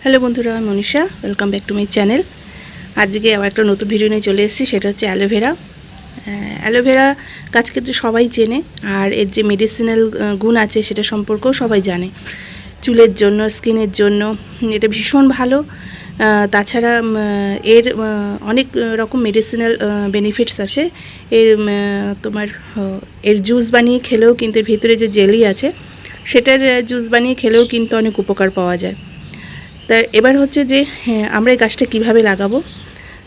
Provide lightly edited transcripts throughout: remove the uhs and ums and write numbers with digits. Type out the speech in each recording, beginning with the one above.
Hello বন্ধুরা, আমি Manisha. Welcome back to my channel. আজকে আবার একটা নতুন ভিডিও নিয়ে চলে এসেছি। সেটা হচ্ছে অ্যালোভেরা। অ্যালোভেরা গাছ কিন্তু সবাই চেনে, আর এর যে মেডিসিনাল গুণ আছে সেটা সম্পর্কেও সবাই জানে। চুলের জন্য, স্কিনের জন্য এটা ভীষণ ভালো। তাছাড়া এর অনেক রকম মেডিসিনাল বেনিফিটস আছে। এর এর জুস বানিয়ে খেলেও কিন্তু এর ভিতরে যে জেলি আছে সেটার জুস বানিয়ে খেলেও কিন্তু অনেক উপকার পাওয়া যায়। তা এবার হচ্ছে যে আমরা এই গাছটা কীভাবে লাগাবো।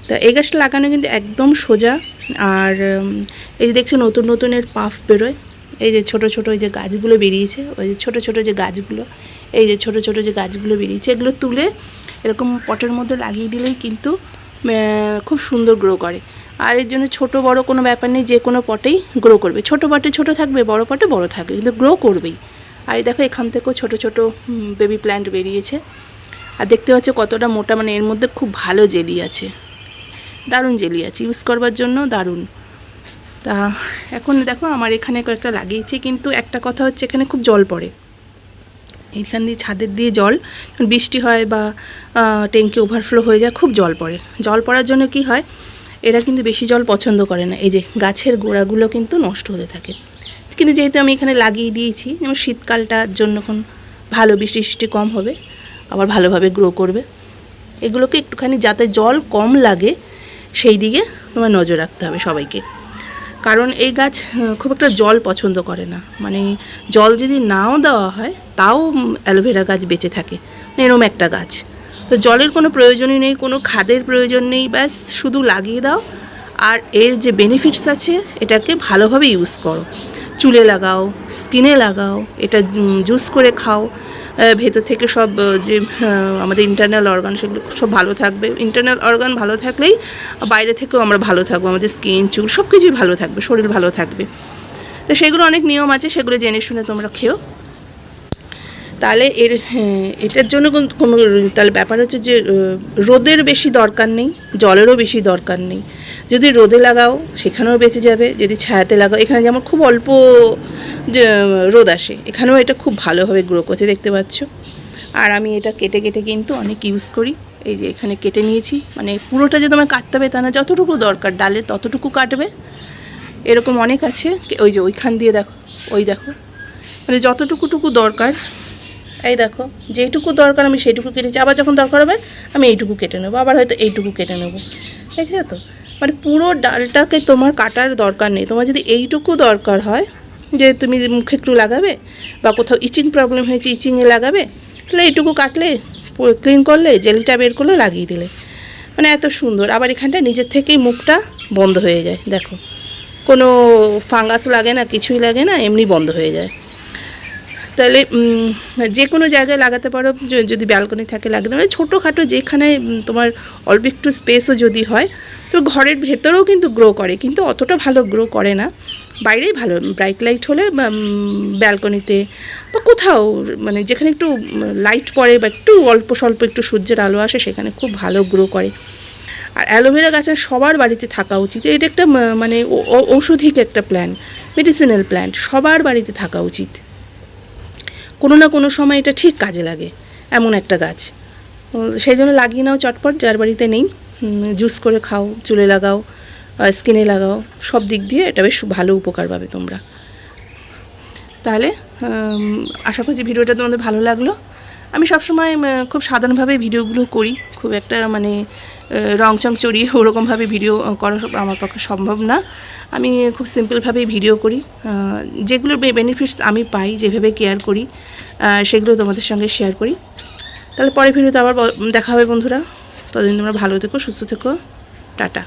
তা এই গাছটা লাগানো কিন্তু একদম সোজা। আর এই যে দেখছো নতুন নতুন এর পাফ বেরোয়, এই যে ছোট ছোট যে গাছগুলো বেরিয়েছে, ওই যে ছোট ছোট যে গাছগুলো, এই যে ছোট ছোট যে গাছগুলো বেরিয়েছে, এগুলো তুলে এরকম পটের মধ্যে লাগিয়ে দিলেই কিন্তু খুব সুন্দর গ্রো করে। আর এর জন্য ছোট বড় কোনো ব্যাপার নেই, যে কোনো পটেই গ্রো করবে। ছোট পটে ছোট থাকবে, বড় পটে বড় থাকবে, কিন্তু গ্রো করবেই। আর এই দেখো এখান থেকেও ছোট ছোট বেবি প্ল্যান্ট বেরিয়েছে। আর দেখতে পাচ্ছ কতটা মোটা, মানে এর মধ্যে খুব ভালো জেলি আছে, দারুণ জেলি আছে, ইউজ করবার জন্য দারুণ। তা এখন দেখো আমার এখানে কয়েকটা লাগিয়েছি, কিন্তু একটা কথা হচ্ছে এখানে খুব জল পড়ে। এইখান দিয়ে ছাদের দিয়ে জল, বৃষ্টি হয় বা ট্যাঙ্কি ওভারফ্লো হয়ে যায়, খুব জল পড়ে। জল পড়ার জন্য কি হয়, এরা কিন্তু বেশি জল পছন্দ করে না। এই যে গাছের গোড়াগুলো কিন্তু নষ্ট হতে থাকে। কিন্তু যেহেতু আমি এখানে লাগিয়ে দিয়েছি, যেমন শীতকালটার জন্য এখন ভালো, বৃষ্টি কম হবে, আবার ভালোভাবে গ্রো করবে। এগুলোকে একটুখানি যাতে জল কম লাগে সেই দিকে তোমার নজর রাখতে হবে সবাইকে। কারণ এই গাছ খুব একটা জল পছন্দ করে না, মানে জল যদি নাও দেওয়া হয় তাও অ্যালোভেরা গাছ বেঁচে থাকে, এরকম একটা গাছ। তো জলের কোনো প্রয়োজনই নেই, কোনো খাদের প্রয়োজন নেই, ব্যাস শুধু লাগিয়ে দাও। আর এর যে বেনিফিটস আছে এটাকে ভালোভাবে ইউজ করো। চুলে লাগাও, স্কিনে লাগাও, এটা জুস করে খাও। ভেতর থেকে সব যে আমাদের ইন্টারনাল অর্গান সেগুলো সব ভালো থাকবে। ইন্টারনাল অর্গান ভালো থাকলেই বাইরে থেকেও আমরা ভালো থাকবো, আমাদের স্কিন, চুল সব কিছুই ভালো থাকবে, শরীর ভালো থাকবে। তো সেগুলো অনেক নিয়ম আছে, সেগুলো জেনে শুনে তোমরা খেও। তাহলে এটার জন্য কোনো তাহলে ব্যাপার হচ্ছে যে রোদের বেশি দরকার নেই, জলেরও বেশি দরকার নেই। যদি রোদে লাগাও সেখানেও বেঁচে যাবে, যদি ছায়াতে লাগাও, এখানে যেমন খুব অল্প যে রোদ আসে, এখানেও এটা খুব ভালোভাবে গ্রো করছে, দেখতে পাচ্ছ। আর আমি এটা কেটে কেটে কিন্তু অনেক ইউজ করি। এই যে এখানে কেটে নিয়েছি, মানে পুরোটা যে তোমায় কাটতে হবে তা না, যতটুকু দরকার ডালে ততটুকু কাটবে। এরকম অনেক আছে, ওই যে ওইখান দিয়ে দেখো, ওই দেখো, মানে যতটুকু দরকার, এই দেখো যেইটুকু দরকার আমি সেইটুকু কেটেছি। আবার যখন দরকার হবে আমি এইটুকু কেটে নেবো, আবার হয়তো এইটুকু কেটে নেবো, দেখছো তো। মানে পুরো ডালটাকে তোমার কাটার দরকার নেই। তোমার যদি এইটুকু দরকার হয় যে তুমি মুখে একটু লাগাবে বা কোথাও ইচিং প্রবলেম হয়েছে ইচিংয়ে লাগাবে, তাহলে এইটুকু কাটলে, ক্লিন করলে, জেলিটা বের করলে, লাগিয়ে দিলে, মানে এত সুন্দর। আবার এখানটা নিজের থেকেই মুখটা বন্ধ হয়ে যায়, দেখো কোনো ফাঙ্গাস লাগে না, কিছুই লাগে না, এমনি বন্ধ হয়ে যায়। তাহলে যে কোনো জায়গায় লাগাতে পারো, যদি ব্যালকনি থাকে লাগাতে পারো, ছোটোখাটো যেখানে তোমার অল্প একটু স্পেসও যদি হয়, তো ঘরের ভেতরেও কিন্তু গ্রো করে, কিন্তু অতটা ভালো গ্রো করে না। বাইরেই ভালো, ব্রাইট লাইট হলে ব্যালকনিতে বা কোথাও, মানে যেখানে একটু লাইট পড়ে বা একটু অল্প স্বল্প একটু সূর্যের আলো আসে, সেখানে খুব ভালো গ্রো করে। আর অ্যালোভেরা গাছের সবার বাড়িতে থাকা উচিত। এটা একটা মানে ঔষধিক একটা প্ল্যান্ট, মেডিসিনাল প্ল্যান্ট, সবার বাড়িতে থাকা উচিত। কোনো না কোনো সময় এটা ঠিক কাজে লাগে, এমন একটা গাছ। সেই জন্য লাগিয়ে নাও চটপট, যার বাড়িতে নেই। জুস করে খাও, চুলে লাগাও, স্কিনে লাগাও, সব দিক দিয়ে এটা বেশ ভালো উপকার পাবে তোমরা। তাহলে আশা করছি ভিডিওটা তোমাদের ভালো লাগলো। আমি সবসময় খুব সাধারণভাবে ভিডিওগুলো করি, খুব একটা মানে রংচং চড়িয়ে ওরকমভাবে ভিডিও করা আমার পক্ষে সম্ভব না। আমি খুব সিম্পলভাবেই ভিডিও করি, যেগুলোর বেনিফিটস আমি পাই, যেভাবে কেয়ার করি সেগুলো তোমাদের সঙ্গে শেয়ার করি। তাহলে পরের ভিডিওতে আবার দেখা হবে বন্ধুরা। ততদিন তোমরা ভালো থেকো, সুস্থ থেকো, টাটা।